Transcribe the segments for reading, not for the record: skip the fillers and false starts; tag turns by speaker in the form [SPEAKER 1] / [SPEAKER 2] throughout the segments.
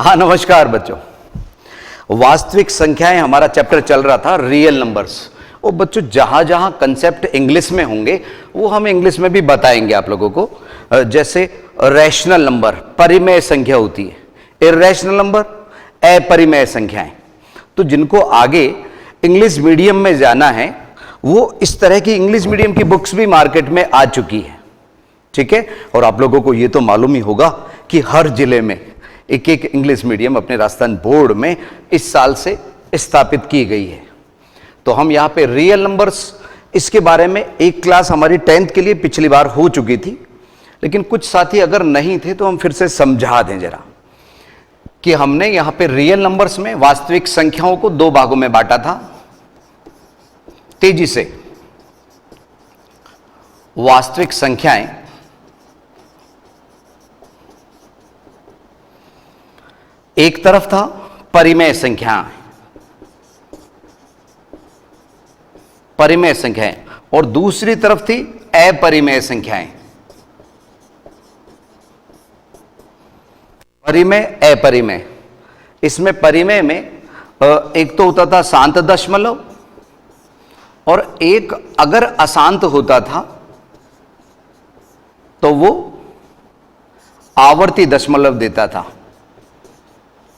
[SPEAKER 1] हाँ नमस्कार बच्चों। वास्तविक संख्याएं हमारा चैप्टर चल रहा था, रियल नंबर्स। और बच्चों जहां जहां कंसेप्ट इंग्लिश में होंगे वो हम इंग्लिश में भी बताएंगे आप लोगों को। जैसे रैशनल नंबर परिमेय संख्या होती है, इर्रेशनल नंबर अपरिमेय संख्याएं। तो जिनको आगे इंग्लिश मीडियम में जाना है वो इस तरह की इंग्लिश मीडियम की बुक्स भी मार्केट में आ चुकी है, ठीक है। और आप लोगों को ये तो मालूम ही होगा कि हर जिले में एक एक इंग्लिश मीडियम अपने राजस्थान बोर्ड में इस साल से स्थापित की गई है। तो हम यहाँ पे रियल नंबर्स, इसके बारे में एक क्लास हमारी 10th के लिए पिछली बार हो चुकी थी, लेकिन कुछ साथी अगर नहीं थे तो हम फिर से समझा दें जरा कि हमने यहाँ पे रियल नंबर्स में वास्तविक संख्याओं को दो भागों में बांटा था। तेजी से वास्तविक संख्याएं एक तरफ था परिमेय संख्याएं, परिमेय संख्याएं, और दूसरी तरफ थी अपरिमेय संख्याएं, परिमेय अपरिमेय। इसमें परिमेय में एक तो होता था शांत दशमलव और एक अगर अशांत होता था तो वो आवर्ती दशमलव देता था।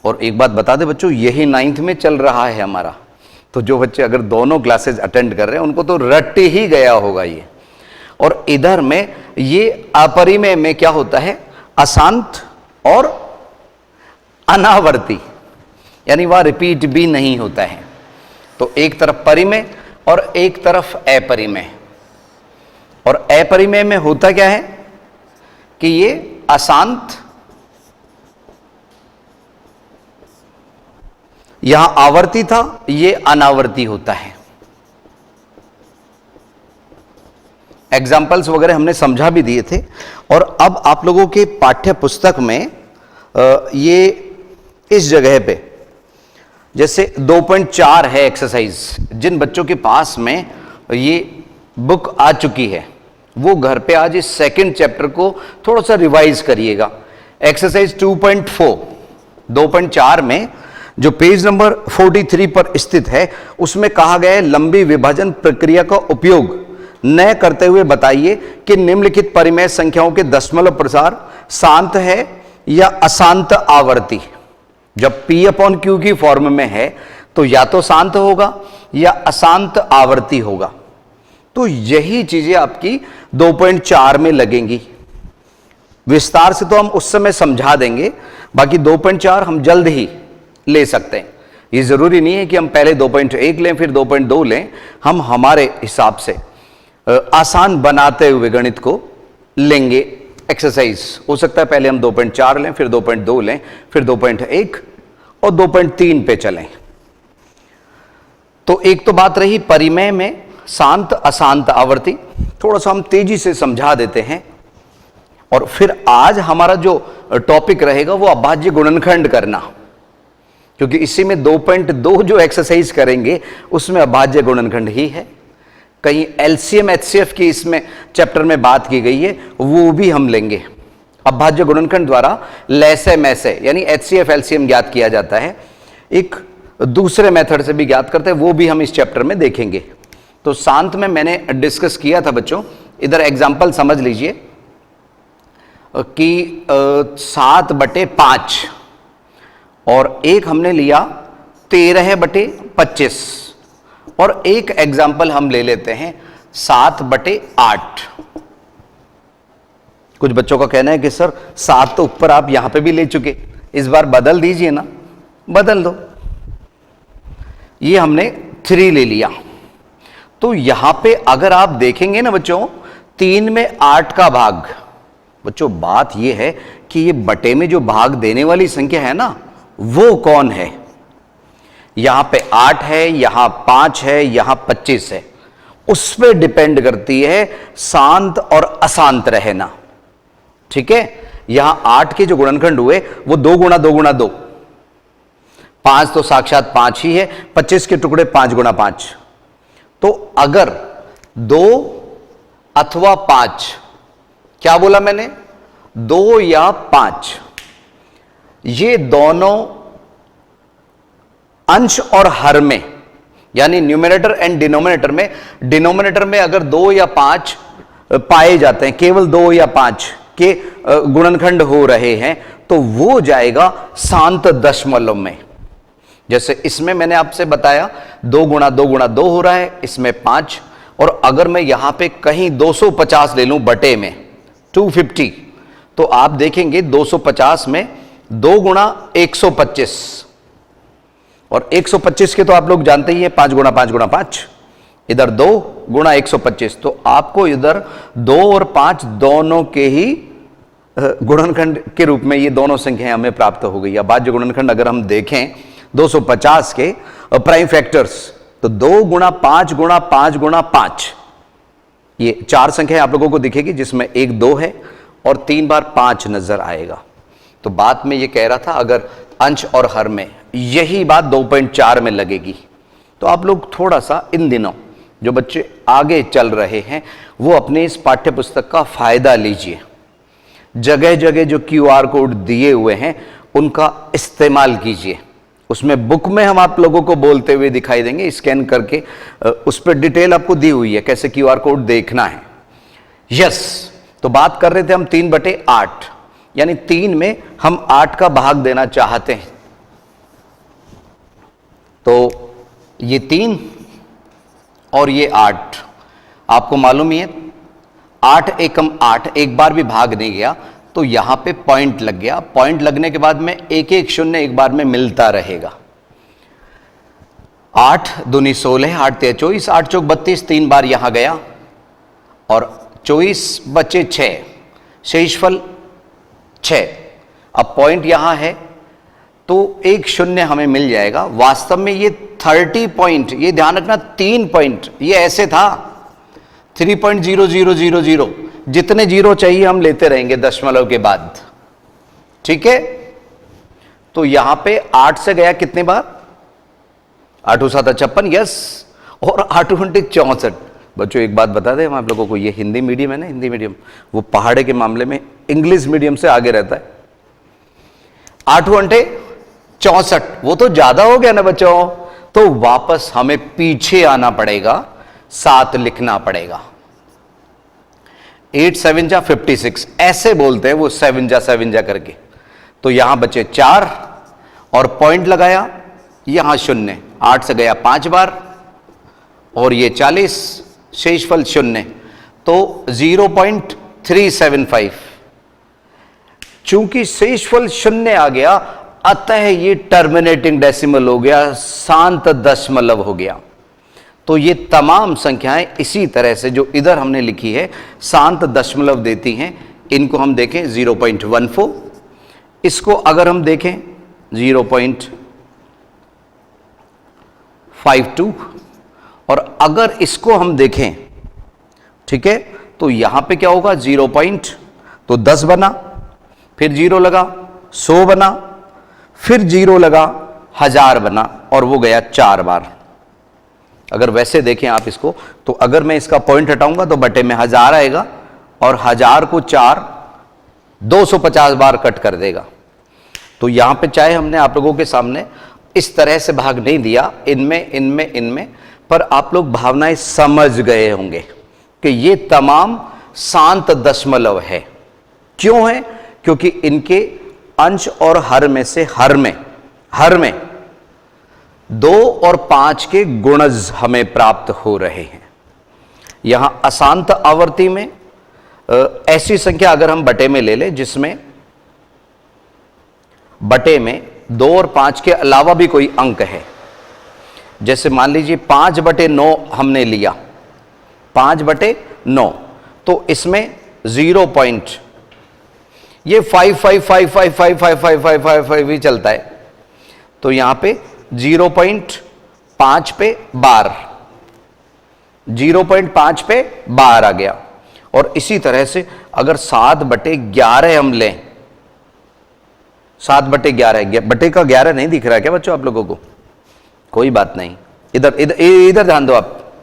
[SPEAKER 1] और एक बात बता दे बच्चों, यही 9th में चल रहा है हमारा। तो जो बच्चे अगर दोनों क्लासेस अटेंड कर रहे हैं उनको तो रट ही गया होगा ये। और इधर में ये अपरिमेय में क्या होता है, अशांत और अनावर्ती, यानी वह रिपीट भी नहीं होता है। तो एक तरफ परिमेय और एक तरफ अपरिमेय। और अपरिमेय में होता क्या है कि ये अशांत यहां आवर्ती था, ये अनावर्ती होता है। एग्जाम्पल्स वगैरह हमने समझा भी दिए थे। और अब आप लोगों के पाठ्य पुस्तक में ये इस जगह पे जैसे 2.4 है एक्सरसाइज, जिन बच्चों के पास में ये बुक आ चुकी है वो घर पे आज इस सेकंड चैप्टर को थोड़ा सा रिवाइज करिएगा। एक्सरसाइज 2.4 2.4 में जो पेज नंबर 43 पर स्थित है उसमें कहा गया है लंबी विभाजन प्रक्रिया का उपयोग न करते हुए बताइए कि निम्नलिखित परिमेय संख्याओं के दशमलव प्रसार शांत है या अशांत आवर्ती। जब P/Q की फॉर्म में है तो या तो शांत होगा या अशांत आवर्ती होगा। तो यही चीजें आपकी 2.4 में लगेंगी। विस्तार से तो हम उस समय समझा देंगे, बाकी 2.4 हम जल्द ही ले सकते हैं। ये जरूरी नहीं है कि हम पहले 2.1 लें फिर 2.2 लें। हम हमारे हिसाब से आसान बनाते हुए गणित को लेंगे। एक्सरसाइज हो सकता है पहले हम 2.4 लें फिर 2.2 लें फिर 2.1 और 2.3 पे चलें। तो एक तो बात रही परिमेय में शांत अशांत आवर्ती, थोड़ा सा हम तेजी से समझा देते हैं। और फिर आज हमारा जो टॉपिक रहेगा वो अभाज्य गुणनखंड करना, क्योंकि इसी में 2.2 जो एक्सरसाइज करेंगे उसमें अभाज्य गुणनखंड ही है। कहीं एलसीएम एचसीएफ की इसमें चैप्टर में बात की गई है, वो भी हम लेंगे। अभाज्य गुणनखंड द्वारा लैसे मैसे यानी एचसीएफ एलसीएम ज्ञात किया जाता है, एक दूसरे मेथड से भी ज्ञात करते हैं, वो भी हम इस चैप्टर में देखेंगे। तो शांत में मैंने डिस्कस किया था बच्चों, इधर एग्जाम्पल समझ लीजिए कि 7/5 और एक हमने लिया 13/25 और एक एग्जाम्पल हम ले लेते हैं 7/8। कुछ बच्चों का कहना है कि सर 7 तो ऊपर आप यहां पे भी ले चुके, इस बार बदल दीजिए ना। बदल दो, ये हमने 3 ले लिया। तो यहां पे अगर आप देखेंगे ना बच्चों, 3 में 8 का भाग, बच्चों बात यह है कि ये बटे में जो भाग देने वाली संख्या है ना वो कौन है। यहां पे 8 है, यहां 5 है, यहां 25 है, उस पर डिपेंड करती है शांत और अशांत रहना, ठीक है। यहां 8 के जो गुणनखंड हुए वो 2 गुणा 2 गुणा 2, 5 तो साक्षात 5 ही है, 25 के टुकड़े 5 गुणा 5। तो अगर 2 अथवा 5, क्या बोला मैंने, 2 या 5, ये दोनों अंश और हर में, यानी न्यूमरेटर एंड डिनोमिनेटर में अगर 2 या 5 पाए जाते हैं, केवल 2 या 5 के गुणनखंड हो रहे हैं, तो वो जाएगा शांत दशमलव में। जैसे इसमें मैंने आपसे बताया 2 गुणा 2 गुणा 2 हो रहा है, इसमें 5, और अगर मैं यहां पे कहीं 250 ले लूं बटे में 250, तो आप देखेंगे 250 में 2 गुणा 125, और 125 के तो आप लोग जानते ही हैं 5 गुणा 5 गुणा 5, इधर 2 गुणा 125, तो आपको इधर 2 और 5 दोनों के ही गुणनखंड के रूप में ये दोनों संख्याएं हमें प्राप्त हो गई। अब भाज्य गुणनखंड अगर हम देखें 250 के प्राइम फैक्टर्स, तो 2 गुणा 5 गुणा 5 गुणा 5, ये 4 संख्याएं आप लोगों को दिखेगी, जिसमें एक 2 है और 3 बार 5 नजर आएगा। तो बात में ये कह रहा था अगर अंश और हर में यही बात 2.4 में लगेगी, तो आप लोग थोड़ा सा इन दिनों जो बच्चे आगे चल रहे हैं वो अपने इस पाठ्य पुस्तक का फायदा लीजिए। जगह जगह जो QR कोड दिए हुए हैं उनका इस्तेमाल कीजिए। उसमें बुक में हम आप लोगों को बोलते हुए दिखाई देंगे, स्कैन करके उस पर डिटेल आपको दी हुई है कैसे QR कोड देखना है। यस, तो बात कर रहे थे हम 3/8, यानी 3 में हम 8 का भाग देना चाहते हैं। तो ये 3 और ये 8, आपको मालूम ही है 8 एकम 8, एक बार भी भाग नहीं गया, तो यहां पे पॉइंट लग गया। पॉइंट लगने के बाद में एक एक शून्य एक बार में मिलता रहेगा। 8 दूनी 16, 8 3 24, 8 चौक 32, 3 बार यहां गया और 24 बचे 6, शेषफल 6। अब पॉइंट यहां है तो एक शून्य हमें मिल जाएगा। वास्तव में ये 30 पॉइंट, ये ध्यान रखना 3 पॉइंट, ये ऐसे था 3.0000, जितने जीरो चाहिए हम लेते रहेंगे दशमलव के बाद, ठीक है। तो यहां पे 8 से गया कितने बार, 8 7 56, यस, और 8 64। बच्चों एक बात बता दें हम आप लोगों को, ये हिंदी मीडियम है ना, हिंदी मीडियम वो पहाड़े के मामले में इंग्लिश मीडियम से आगे रहता है। 8 64, वो तो ज्यादा हो गया ना बच्चों, तो वापस हमें पीछे आना पड़ेगा, 7 लिखना पड़ेगा। 8 7 जा 56, ऐसे बोलते हैं वो 7 जा करके। तो यहां बचे 4 और पॉइंट लगाया, यहां 0, 8 से गया 5 बार और ये 40, शेषफल 0, तो 0.375। चूंकि शेषफल 0 आ गया, अतः ये टर्मिनेटिंग डेसिमल हो गया, शांत दशमलव हो गया। तो ये तमाम संख्याएं इसी तरह से जो इधर हमने लिखी है शांत दशमलव देती हैं। इनको हम देखें 0.14, इसको अगर हम देखें 0.52, और अगर इसको हम देखें, ठीक है, तो यहां पे क्या होगा 0. तो 10 बना, फिर 0 लगा 100 बना, फिर 0 लगा 1000 बना, और वो गया 4 बार। अगर वैसे देखें आप इसको, तो अगर मैं इसका पॉइंट हटाऊंगा तो बटे में 1000 आएगा, और 1000 को 4 250 बार कट कर देगा। तो यहां पे चाहे हमने आप लोगों के सामने इस तरह से भाग नहीं दिया, इनमें, पर आप लोग भावनाएं समझ गए होंगे कि ये तमाम शांत दशमलव है। क्यों है? क्योंकि इनके अंश और हर में से हर में 2 और 5 के गुणज हमें प्राप्त हो रहे हैं। यहां अशांत आवर्ती में ऐसी संख्या अगर हम बटे में ले लें जिसमें बटे में 2 और 5 के अलावा भी कोई अंक है, जैसे मान लीजिए 5/9 हमने लिया, 5/9, तो इसमें 0 पॉइंट, ये 5 भी चलता है, तो यहां पे 0.5 पे बार, 0.5 पे बार आ गया। और इसी तरह से अगर 7/11 हम लें, 7/11, बटे का 11 नहीं दिख रहा है क्या बच्चों आप लोगों को? कोई बात नहीं, इधर ध्यान दो आप।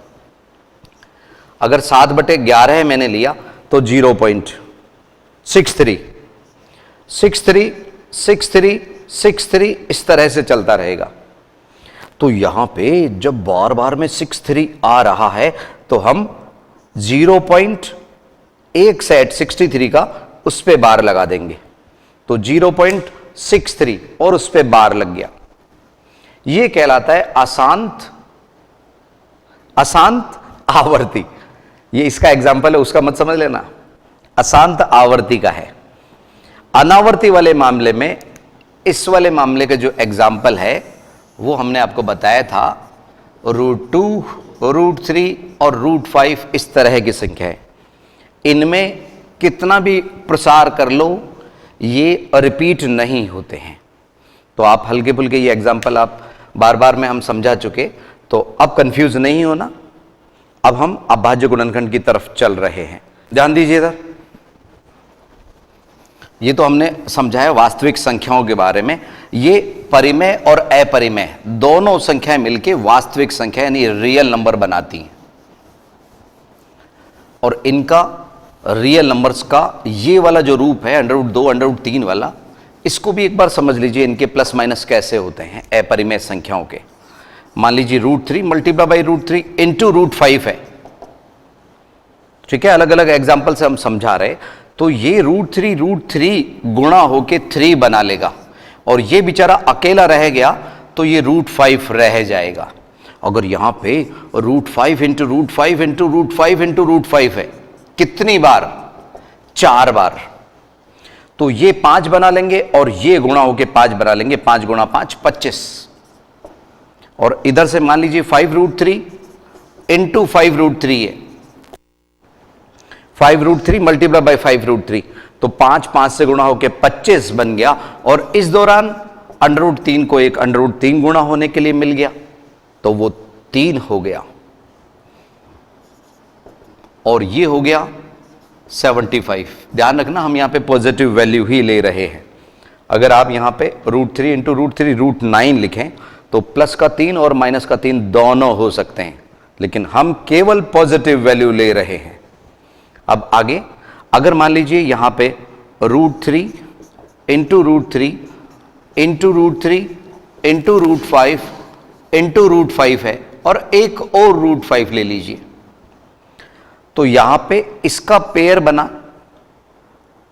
[SPEAKER 1] अगर 7/11 मैंने लिया तो 0.63 6 3 6 3 इस तरह से चलता रहेगा। तो यहां पे जब बार बार में 6 3 आ रहा है तो हम 0.1 सेट 63 का उस पे बार लगा देंगे, तो 0.63 और उस पे बार लग गया। यह कहलाता है अशांत आवर्ती। ये इसका एग्जाम्पल है, उसका मत समझ लेना, अशांत आवर्ती का है। अनावर्ती वाले मामले में, इस वाले मामले का जो एग्जाम्पल है वो हमने आपको बताया था √2, √3 और √5 इस तरह की संख्या है। इनमें कितना भी प्रसार कर लो ये रिपीट नहीं होते हैं। तो आप हल्के फुल्के ये एग्जाम्पल आप बार बार में हम समझा चुके, तो अब कंफ्यूज नहीं होना। अब हम अभाज्य गुणनखंड की तरफ चल रहे हैं। ध्यान दीजिए इधर, ये तो हमने समझाया वास्तविक संख्याओं के बारे में। ये परिमेय और अपरिमेय दोनों संख्याएं मिलके वास्तविक संख्या यानी रियल नंबर बनाती हैं, और इनका रियल नंबर्स का ये वाला जो रूप है √2 √3 वाला, इसको भी एक बार समझ लीजिए इनके प्लस माइनस कैसे होते हैं अपरिमेय संख्याओं के। मान लीजिए √3 मल्टीप्लाई बाई √3 इंटू √5 है, ठीक है, अलग अलग एग्जाम्पल से हम समझा रहे। तो ये √3 गुणा होके 3 बना लेगा, और ये बेचारा अकेला रह गया तो ये √5 रह जाएगा। अगर यहां पे √5 इंटू √5 इंटू √5 इंटू √5 है, कितनी बार? 4 बार। तो ये 5 बना लेंगे और ये गुणा होके 5 बना लेंगे, 5 गुणा 5 25। और इधर से मान लीजिए 5√3 इंटू 5√3 है, 5√3 मल्टीप्लाई बाई 5√3, तो 5 से गुणा होके 25 बन गया। और इस दौरान √3 को एक √3 गुणा होने के लिए मिल गया, तो वो 3 हो गया, और ये हो गया 75। ध्यान रखना हम यहां पे पॉजिटिव वैल्यू ही ले रहे हैं। अगर आप यहां पे √3 इंटू √3 √9 लिखें तो प्लस का 3 और माइनस का 3 दोनों हो सकते हैं, लेकिन हम केवल पॉजिटिव वैल्यू ले रहे हैं। अब आगे, अगर मान लीजिए यहां पे √3 इंटू √3 इंटू √3 इंटू √5 इंटू √5 है, और एक और √5 ले लीजिए, तो यहां पे इसका पेयर बना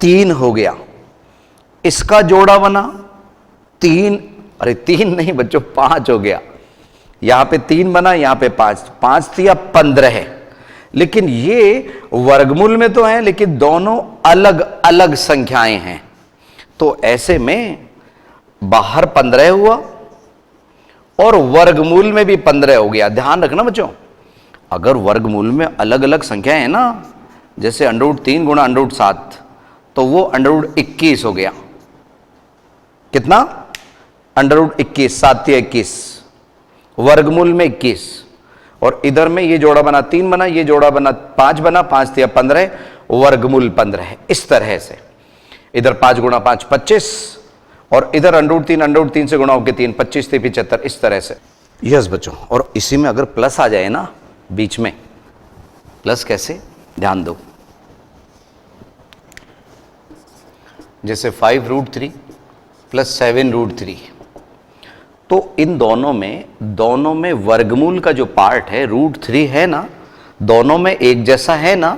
[SPEAKER 1] 3 हो गया, इसका जोड़ा बना 3, अरे 3 नहीं बच्चों 5 हो गया। यहां पे 3 बना, यहां पे 5, 5 3 15 है। लेकिन ये वर्गमूल में तो है, लेकिन दोनों अलग अलग संख्याएं हैं, तो ऐसे में बाहर 15 हुआ और वर्गमूल में भी 15 हो गया। ध्यान रखना बच्चों, अगर वर्गमूल में अलग अलग संख्याएं हैं ना, जैसे √3 गुणा √7, तो वो √21 हो गया। कितना? √21, 7 या 21, वर्गमूल में 21। और इधर में ये जोड़ा बना 3 बना, ये जोड़ा बना 5 बना, 5 या 15, वर्गमूल 15 है। इस तरह से इधर 5 गुणा 5 25, और इधर √3 से गुणा होकर 3 25 3 75, इस तरह से। यस बच्चों, और इसी में अगर प्लस आ जाए ना बीच में, प्लस कैसे? ध्यान दो, जैसे 5√3 प्लस 7√3, तो इन दोनों में वर्गमूल का जो पार्ट है √3 है ना, दोनों में एक जैसा है ना,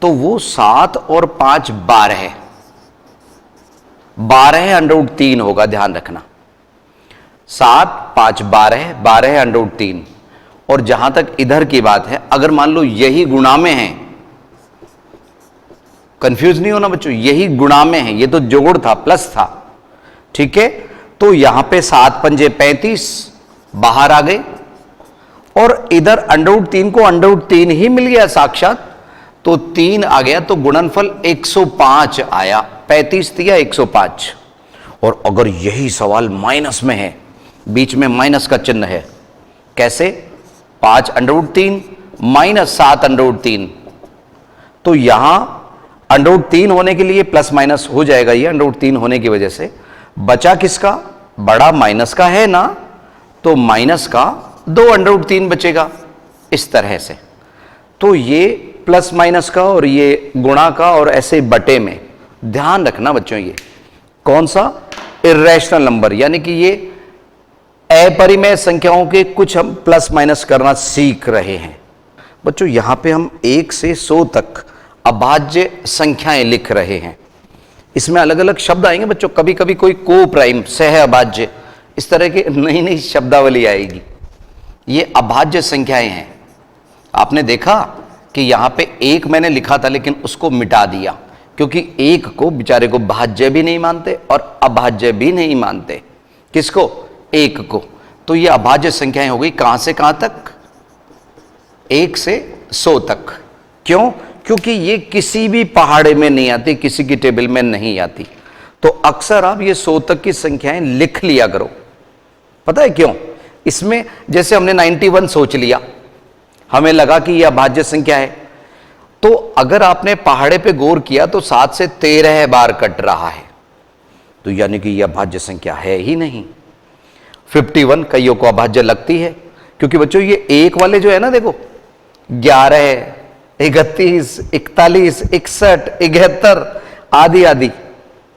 [SPEAKER 1] तो वो 7 और 5 12 है, 12 √3 होगा। ध्यान रखना, 7 5 12, 12 √3। और जहां तक इधर की बात है, अगर मान लो यही गुणा में है, कंफ्यूज नहीं होना बच्चों, यही गुणा में है, ये तो जोड़ था, प्लस था, ठीक है। तो यहां पे 7 पंजे 35 बाहर आ गए, और इधर √3 को √3 ही मिल गया साक्षात, तो 3 आ गया, तो गुणनफल 105 आया, 35 दिया 105। और अगर यही सवाल माइनस में है, बीच में माइनस का चिन्ह है, कैसे? 5 √3 माइनस 7 √3, तो यहां √3 होने के लिए प्लस माइनस हो जाएगा, ये √3 होने की वजह से बचा किसका? बड़ा माइनस का है ना, तो माइनस का 2 √3 बचेगा, इस तरह से। तो ये प्लस माइनस का और ये गुणा का, और ऐसे बटे में। ध्यान रखना बच्चों, ये कौन सा? इर्रेशनल नंबर, यानी कि ये अपरिमेय संख्याओं के कुछ हम प्लस माइनस करना सीख रहे हैं। बच्चों यहां पे हम 1 से 100 तक अभाज्य संख्याएं लिख रहे हैं। इसमें अलग अलग शब्द आएंगे बच्चों, कभी कभी कोई को प्राइम, सह अभाज्य, इस तरह की नई नई शब्दावली आएगी। ये अभाज्य संख्याएं हैं। आपने देखा कि यहां पे 1 मैंने लिखा था लेकिन उसको मिटा दिया, क्योंकि 1 को बेचारे को भाज्य भी नहीं मानते और अभाज्य भी नहीं मानते। किसको? 1 को। तो ये अभाज्य संख्याएं हो गई। कहां से कहां तक? 1 से 100 तक। क्यों? क्योंकि ये किसी भी पहाड़े में नहीं आती, किसी की टेबल में नहीं आती। तो अक्सर आप ये 100 तक की संख्याएं लिख लिया करो। पता है क्यों? इसमें जैसे हमने 91 सोच लिया, हमें लगा कि यह अभाज्य संख्या है, तो अगर आपने पहाड़े पे गौर किया तो 7 से 13 बार कट रहा है, तो यानी कि यह अभाज्य संख्या है ही नहीं। 51 कईयों को अभाज्य लगती है, क्योंकि बच्चों ये 1 वाले जो है ना, देखो 11, 31, 41, 61, 71 आदि आदि,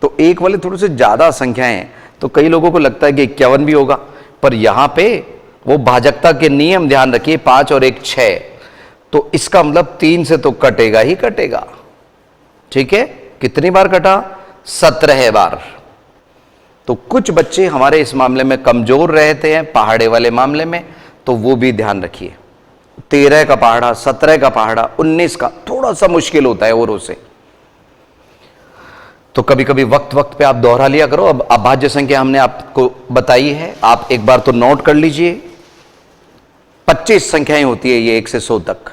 [SPEAKER 1] तो 1 वाले थोड़े से ज्यादा संख्याएं हैं, तो कई लोगों को लगता है कि 51 भी होगा। पर यहां पे वो भाजकता के नियम ध्यान रखिए, 5 और 1 6, तो इसका मतलब 3 से तो कटेगा ही कटेगा। ठीक है, कितनी बार कटा? 17 बार। तो कुछ बच्चे हमारे इस मामले में कमजोर रहते हैं, पहाड़े वाले मामले में, तो वो भी ध्यान रखिए। 13 का पहाड़ा, 17 का पहाड़ा, 19 का थोड़ा सा मुश्किल होता है औरों से, तो कभी कभी वक्त वक्त पे आप दोहरा लिया करो। अब अभाज्य संख्या हमने आपको बताई है, आप एक बार तो नोट कर लीजिए। 25 संख्याएं होती है ये 1 से 100 तक।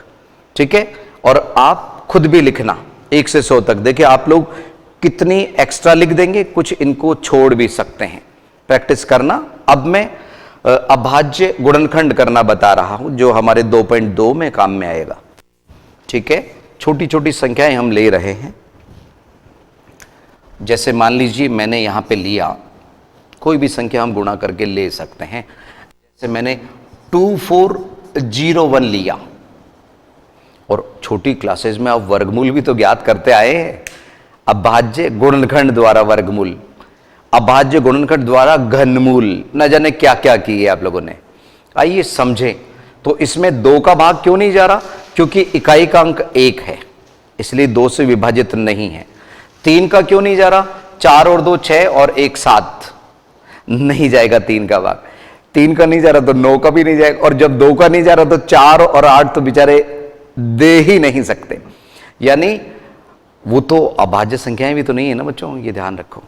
[SPEAKER 1] ठीक है, और आप खुद भी लिखना 1 से 100 तक। देखिए आप लोग कितनी एक्स्ट्रा लिख देंगे, कुछ इनको छोड़ भी सकते हैं, प्रैक्टिस करना। अब मैं अभाज्य गुणनखंड करना बता रहा हूं, जो हमारे 2.2 में काम में आएगा। ठीक है, छोटी छोटी संख्याएं हम ले रहे हैं। जैसे मान लीजिए मैंने यहां पे लिया, कोई भी संख्या हम गुणा करके ले सकते हैं। जैसे मैंने 2401 लिया, और छोटी क्लासेस में आप वर्गमूल भी तो ज्ञात करते आए हैं। अभाज्य गुणनखंड द्वारा वर्गमूल, अभाज्य गुणनखंड द्वारा घनमूल, न जाने क्या क्या किए आप लोगों ने। आइए समझें। तो इसमें 2 का भाग क्यों नहीं जा रहा? क्योंकि इकाई का अंक 1 है, इसलिए 2 से विभाजित नहीं है। 3 का क्यों नहीं जा रहा? 4 और 2 6 और 1 7, नहीं जाएगा 3 का भाग। 3 का नहीं जा रहा तो 9 का भी नहीं जाएगा, और जब 2 का नहीं जा रहा तो 4 और 8 तो बेचारे दे ही नहीं सकते। यानी वो तो अभाज्य संख्याएं भी तो नहीं है ना बच्चों, ये ध्यान रखो।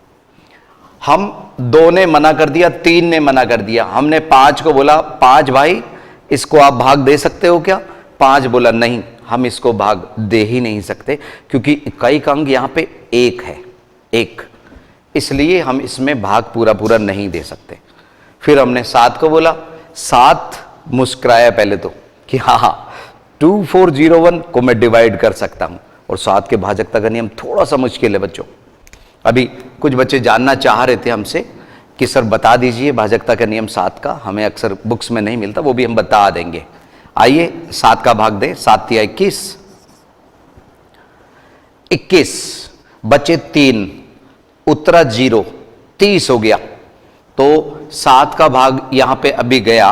[SPEAKER 1] हम 2 ने मना कर दिया, 3 ने मना कर दिया। हमने 5 को बोला, 5 भाई इसको आप भाग दे सकते हो क्या? 5 बोला नहीं, हम इसको भाग दे ही नहीं सकते, क्योंकि इकाई का अंक यहां पे 1 है, 1, इसलिए हम इसमें भाग पूरा पूरा नहीं दे सकते। फिर हमने 7 को बोला, 7 मुस्कुराया पहले तो कि हाँ 2401 को मैं डिवाइड कर सकता हूं, और 7 के भाजकता का नियम थोड़ा सा मुश्किल है बच्चों। अभी कुछ बच्चे जानना चाह रहे थे हमसे कि सर बता दीजिए भाजकता का नियम 7 का, हमें अक्सर बुक्स में नहीं मिलता, वो भी हम बता देंगे। आइए 7 का भाग दें। 7 तिया 21, 21 बचे 3, उत्तरा 0, 30 हो गया। तो 7 का भाग यहां पे अभी गया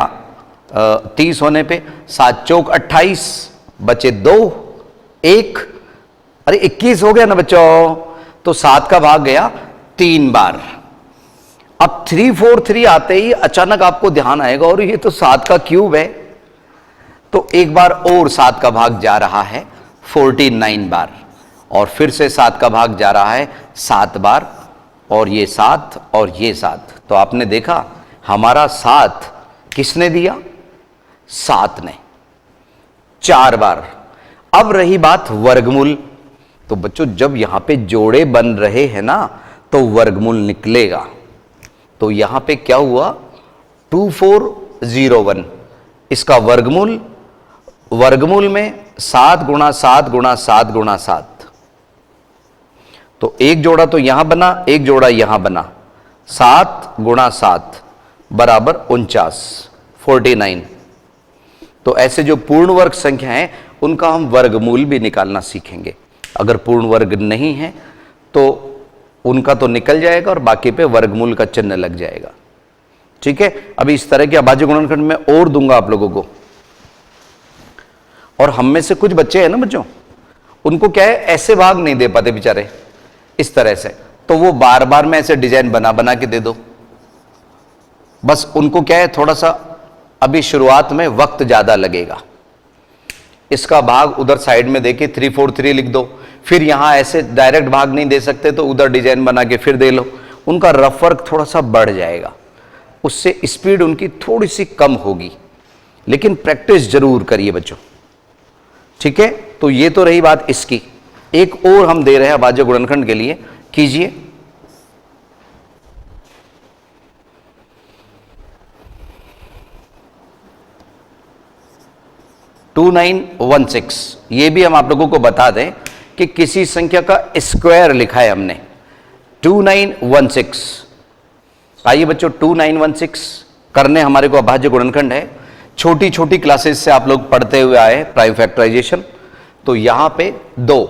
[SPEAKER 1] 30 होने पे, 7 चौक 28, बचे 2, 1, अरे 21 हो गया ना बच्चों। तो 7 का भाग गया 3 बार। अब 343 आते ही अचानक आपको ध्यान आएगा, और ये तो 7 का क्यूब है, तो एक बार और 7 का भाग जा रहा है 49 बार, और फिर से 7 का भाग जा रहा है 7 बार, और ये 7 और ये 7। तो आपने देखा हमारा 7 किसने दिया? 7 ने, 4 बार। अब रही बात वर्गमूल। तो बच्चों जब यहां पे जोड़े बन रहे हैं ना, तो वर्गमूल निकलेगा। तो यहां पे क्या हुआ? 2401, इसका वर्गमूल, वर्गमूल में 7 गुणा 7 गुणा 7 गुणा 7, तो एक जोड़ा तो यहां बना, एक जोड़ा यहां बना, 7 गुणा 7 बराबर 49, 49। तो ऐसे जो पूर्ण वर्ग संख्या है उनका हम वर्गमूल भी निकालना सीखेंगे। अगर पूर्ण वर्ग नहीं है तो उनका तो निकल जाएगा और बाकी पे वर्गमूल का चिन्ह लग जाएगा। ठीक है, अभी इस तरह के अभाज्य गुणनखंड मैं और दूंगा आप लोगों को। और हम में से कुछ बच्चे हैं ना बच्चों, उनको क्या है, ऐसे भाग नहीं दे पाते बेचारे इस तरह से, तो वो बार बार में ऐसे डिजाइन बना बना के दे दो। बस उनको क्या है, थोड़ा सा अभी शुरुआत में वक्त ज्यादा लगेगा। इसका भाग उधर साइड में देके 343 लिख दो, फिर यहां ऐसे डायरेक्ट भाग नहीं दे सकते तो उधर डिजाइन बना के फिर दे लो। उनका रफ वर्क थोड़ा सा बढ़ जाएगा, उससे स्पीड उनकी थोड़ी सी कम होगी, लेकिन प्रैक्टिस जरूर करिए बच्चों। ठीक है, तो ये तो रही बात इसकी। एक और हम दे रहे हैं अभाज्य गुणनखंड के लिए, कीजिए। टू 2916, ये भी हम आप लोगों को बता दें कि किसी संख्या का स्क्वायर लिखा है हमने 2916। आइए बच्चों, 2916 करने हमारे को अभाज्य गुणनखंड है। छोटी छोटी क्लासेस से आप लोग पढ़ते हुए आए प्राइम फैक्टराइजेशन। तो यहां पे दो,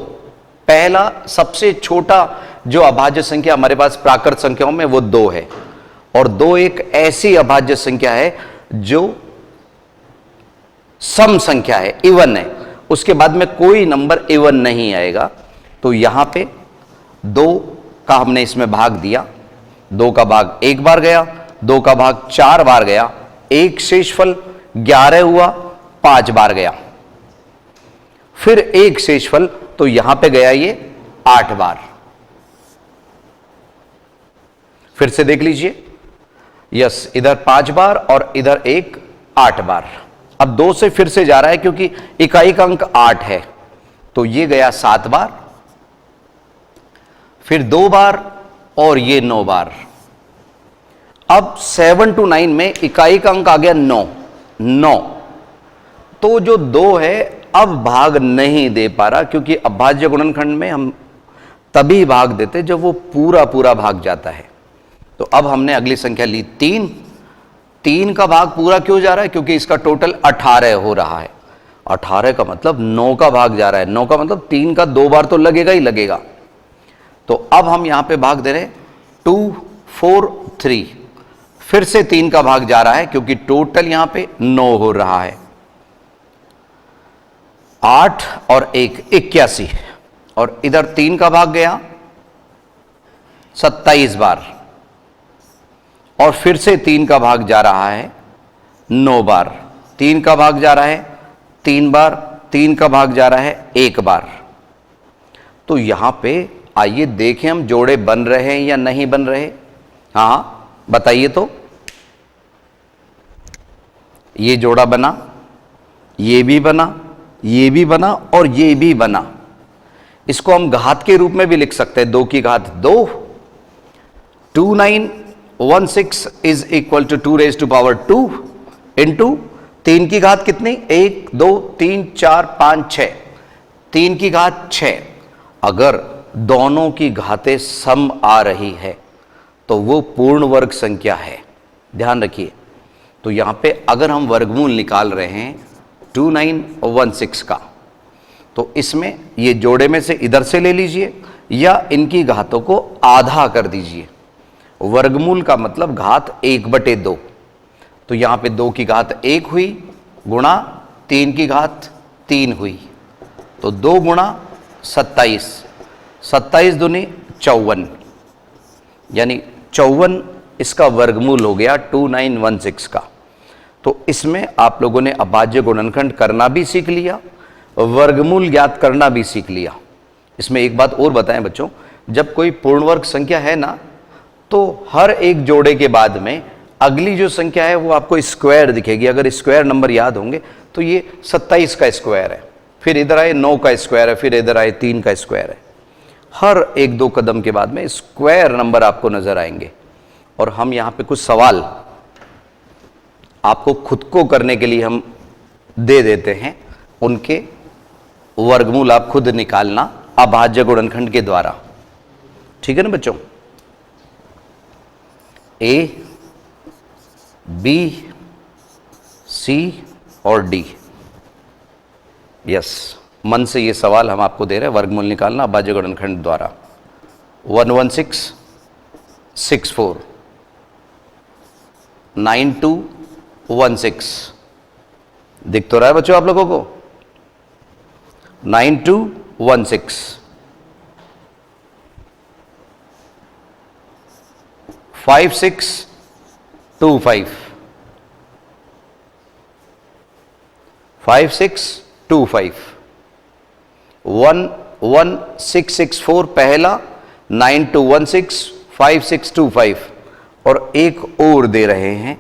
[SPEAKER 1] पहला सबसे छोटा जो अभाज्य संख्या हमारे पास प्राकृत संख्याओं में वो 2 है, और 2 एक ऐसी अभाज्य संख्या है जो सम संख्या है, इवन है, उसके बाद में कोई नंबर इवन नहीं आएगा। तो यहां पे 2 का हमने इसमें भाग दिया, 2 का भाग 1 बार गया, 2 का भाग 4 बार गया, एक शेषफल 11 हुआ, 5 बार गया, फिर एक शेषफल, तो यहां पे गया ये 8 बार। फिर से देख लीजिए, यस, इधर 5 बार और इधर एक 8 बार। अब 2 से फिर से जा रहा है क्योंकि इकाई का अंक 8 है, तो ये गया 7 बार, फिर 2 बार और ये 9 बार। अब 7 to 9 में इकाई का अंक आ गया 9, तो जो 2 है अब भाग नहीं दे पा रहा, क्योंकि अभाज्य गुणनखंड में हम तभी भाग देते जब वो पूरा पूरा भाग जाता है। तो अब हमने अगली संख्या ली 3 का भाग पूरा क्यों जा रहा है, क्योंकि इसका टोटल 18 हो रहा है। 18 का मतलब 9 का भाग जा रहा है, 9 का मतलब 3 का 2 बार तो लगेगा ही लगेगा। तो अब हम यहां पे भाग दे रहे हैं 2 4 3, फिर से 3 का भाग जा रहा है क्योंकि टोटल यहां पे 9 हो रहा है। 8 और 1 81, और इधर 3 का भाग गया 27 बार, और फिर से 3 का भाग जा रहा है 9 बार, 3 का भाग जा रहा है 3 बार, 3 का भाग जा रहा है 1 बार। तो यहां पे आइए देखें हम जोड़े बन रहे हैं या नहीं बन रहे। हाँ बताइए, तो ये जोड़ा बना, ये भी बना, ये भी बना और ये भी बना। इसको हम घात के रूप में भी लिख सकते हैं, 2 की घात 2। 2916 is equal to 2 raised to power 2 into 3 की घात कितनी, 1 2 3 4 5 6, 3 की घात 6। अगर दोनों की घातें सम आ रही है तो वो पूर्ण वर्ग संख्या है, ध्यान रखिए। तो यहां पे अगर हम वर्गमूल निकाल रहे हैं 2916 का, तो इसमें ये जोड़े में से इधर से ले लीजिए या इनकी घातों को आधा कर दीजिए। वर्गमूल का मतलब घात 1/2। तो यहां पे 2 की घात 1 हुई गुणा 3 की घात 3 हुई, तो 2 गुणा 27, 27 दूनी 54, यानी 54 इसका वर्गमूल हो गया 2916 का। तो इसमें आप लोगों ने अभाज्य गुणनखंड करना भी सीख लिया, वर्गमूल ज्ञात करना भी सीख लिया। इसमें एक बात और बताएं बच्चों, जब कोई पूर्ण वर्ग संख्या है ना, तो हर एक जोड़े के बाद में अगली जो संख्या है वो आपको स्क्वायर दिखेगी। अगर स्क्वायर नंबर याद होंगे तो ये 27 का स्क्वायर है, फिर इधर आए 9 का स्क्वायर है, फिर इधर आए 3 का स्क्वायर है। हर 1-2 कदम के बाद में स्क्वायर नंबर आपको नजर आएंगे। और हम यहां पे कुछ सवाल आपको खुद को करने के लिए हम दे देते हैं, उनके वर्गमूल आप खुद निकालना अभाज्य गुणनखंड के द्वारा। ठीक है ना बच्चों। A, B, C और D, यस, मन से ये सवाल हम आपको दे रहे हैं, वर्गमूल निकालना अभाज्य गुणनखंड द्वारा। 11664, 9216। दिख तो रहा है बच्चों आप लोगों को? 9216, 5625, 5625, 11664 पहला, 9216, 5625 और एक और दे रहे हैं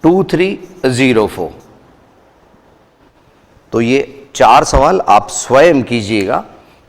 [SPEAKER 1] 2304। तो ये 4 सवाल आप स्वयं कीजिएगा